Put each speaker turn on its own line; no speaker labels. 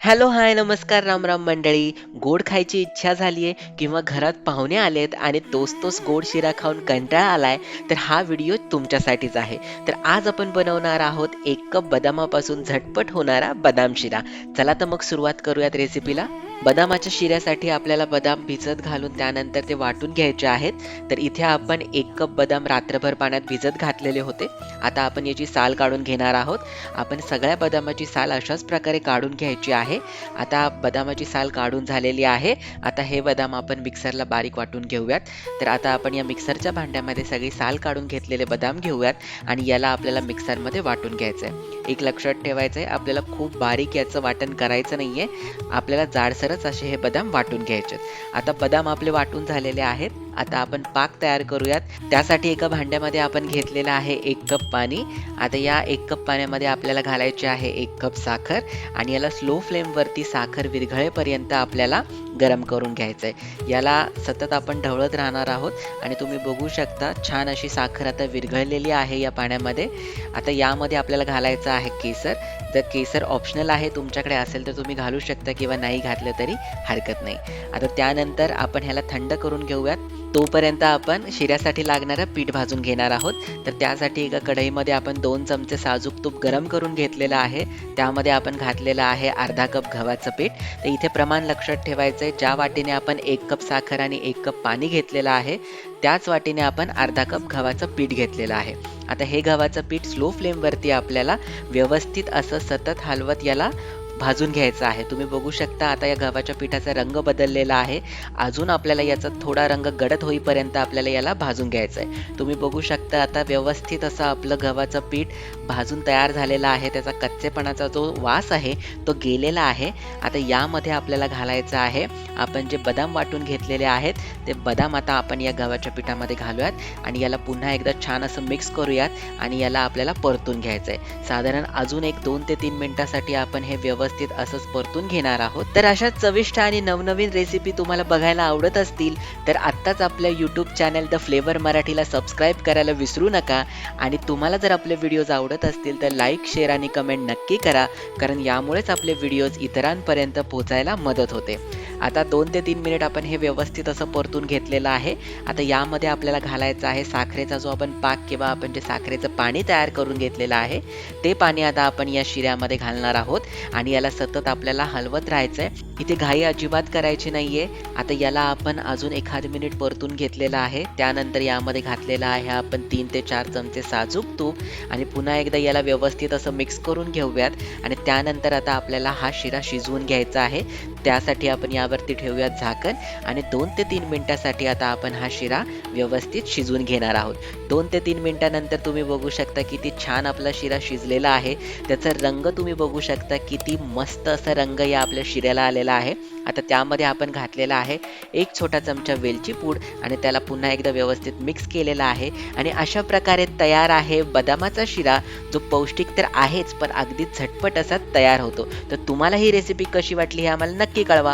Hello, हाय, नमस्कार, राम-राम मंडळी. गोड खायची इच्छा झालीये किंवा घरात पाहुणे आलेत आणि तोच-तोच गोड शिरा खाऊन कंटाळा आलाय, तर हा व्हिडिओ तुमच्यासाठीच आहे. तर आज आपण बनवणार आहोत 1 कप बदामापासून झटपट होणारा बदाम शिरा. चला तर मग सुरुवात करूयात रेसिपीला. बदामाच्या शिऱ्यासाठी आपल्याला बदाम भिजत घालून त्यानंतर ते वाटून घ्यायचे आहेत. तर इथे आपण 1 कप बदाम रात्रभर पाण्यात भिजत घातलेले होते. आता आपण याची साल काढून घेणार आहोत. आपण सगळ्या बदामाची साल अशाच प्रकारे काढून घ्यायची आहे. आता बदामाची साल काढून झालेली आहे. आता हे बदाम आपण मिक्सरला बारीक वाटून घेऊयात. तर आता आपण या मिक्सरच्या भांड्यामध्ये सगळी साल काढून घेतलेले बदाम घेऊयात आणि याला आपल्याला मिक्सरमध्ये वाटून घ्यायचं आहे. एक लक्षात ठेवायचं आहे, आपल्याला खूप बारीक याचं वाटण करायचं नाहीये. आपल्याला जाडसरच असे हे बदाम वाटून घ्यायचे. आता बदाम आपले वाटून झालेले आहेत. आता आपण पाक तयार करूयात. त्यासाठी एका भांड्यामध्ये आपण घेतलेलं आहे 1 कप पाणी. आता या 1 कप पाण्यामध्ये आपल्याला घालायचे आहे 1 कप साखर आणि याला स्लो फ्लेमवरती साखर विरघळेपर्यंत आपल्याला गरम करून घ्यायचं आहे. याला सतत आपण ढवळत राहणार आहोत आणि तुम्ही बघू शकता छान अशी साखर आता विरघळलेली आहे या पाण्यामध्ये. आता यामध्ये आपल्याला घालायचं आहे केसर. तर केसर ऑप्शनल आहे, तुमच्याकडे असेल तर तुम्ही घालू शकता किंवा नाही घातलं तरी हरकत नाही. आता त्यानंतर आपण ह्याला थंड करून घेऊयात. तोपर्यंत आपण शिऱ्यासाठी लागणारं पीठ भाजून घेणार आहोत. तर त्यासाठी एका कढईमध्ये आपण 2 चमचे साजूक तूप गरम करून घेतलेलं आहे. त्यामध्ये आपण घातलेलं आहे अर्धा कप गव्हाचं पीठ. तर इथे प्रमाण लक्षात ठेवायचं आहे, ज्या वाटीने आपण 1 कप साखर आणि 1 कप पाणी घेतलेलं आहे त्याच वाटीने आपण अर्धा कप गव्हाचं पीठ घेतलेलं आहे. आता हे गव्हाचं पीठ स्लो फ्लेमवरती आपल्याला व्यवस्थित असं सतत हलवत याला भाजून घ्यायचं आहे. तुम्ही बघू शकता आता या गव्हाच्या पिठाचा रंग बदललेला आहे. अजून आपल्याला याचा थोडा रंग गडद होईपर्यंत आपल्याला याला भाजून घ्यायचं आहे. तुम्ही बघू शकता आता व्यवस्थित असं आपलं गव्हाचं पीठ भाजून तयार झालेलं आहे. त्याचा कच्चेपणाचा जो वास आहे तो गेलेला आहे. आता यामध्ये आपल्याला घालायचं आहे आपण जे बदाम वाटून घेतलेले आहेत ते बदाम. आता आपण या गव्हाच्या पिठामध्ये घालूयात आणि याला पुन्हा एकदा छान असं मिक्स करूयात आणि याला आपल्याला परतून घ्यायचं आहे. साधारण अजून एक 2 ते 3 मिनिटासाठी आपण हे व्यवस्थित असंच परतून घेणार आहोत. तर अशा चविष्ट आणि नवनवीन रेसिपी तुम्हाला बघायला आवडत असतील तर आत्ताच आपल्या यूट्यूब चॅनल द फ्लेवर मराठीला सबस्क्राईब करायला विसरू नका. आणि तुम्हाला जर आपले व्हिडिओज आवडत असतील तर लाईक, शेअर आणि कमेंट नक्की करा, कारण यामुळेच आपले व्हिडिओज इतरांपर्यंत पोहोचायला मदत होते. आता 2 ते 3 मिनिट आपण हे व्यवस्थित असं परतून घेतलेलं आहे. आता यामध्ये आपल्याला घालायचं आहे साखरेचा जो आपण पाक किंवा आपण जे साखरेचं पाणी तयार करून घेतलेलं आहे ते पाणी आता आपण या शिऱ्यामध्ये घालणार आहोत आणि याला सतत आपल्याला हलवत राहायचंय. इथे घाई अजिबात करायची नाहीये. आता याला आपण अजून एखाद मिनिट परतून घेतलेलं आहे. त्यानंतर यामध्ये घातलेलं आहे आपण 3 ते 4 चमचे साजूक तूप आणि पुन्हा एकदा याला व्यवस्थित असं मिक्स करून घेऊयात. आणि त्यानंतर आता आपल्याला हा शिरा शिजवून घ्यायचा आहे. त्यासाठी आपण यावरती ठेवूयात झाकण आणि 2 ते 3 मिनिटासाठी आता आपण हा शिरा व्यवस्थित शिजवून घेणार आहोत. 2 ते 3 मिनिटानंतर तुम्ही बघू शकता किती छान आपला शिरा शिजलेला आहे. त्याचा रंग तुम्ही बघू शकता, किती मस्त असा रंग या आपल्या शिऱ्याला आलेला आहे. आता त्यामध्ये आपण घातलेला आहे 1 छोटा चमचा वेलची पूड आणि त्याला पुन्हा एकदा व्यवस्थित मिक्स केलेला आहे. आणि अशा प्रकारे तयार आहे बदामाचा शिरा, जो पौष्टिक तर आहेच पण अगदी झटपट असा तयार होतो. तर तुम्हाला ही रेसिपी कशी वाटली हे आम्हाला नक्की कळवा.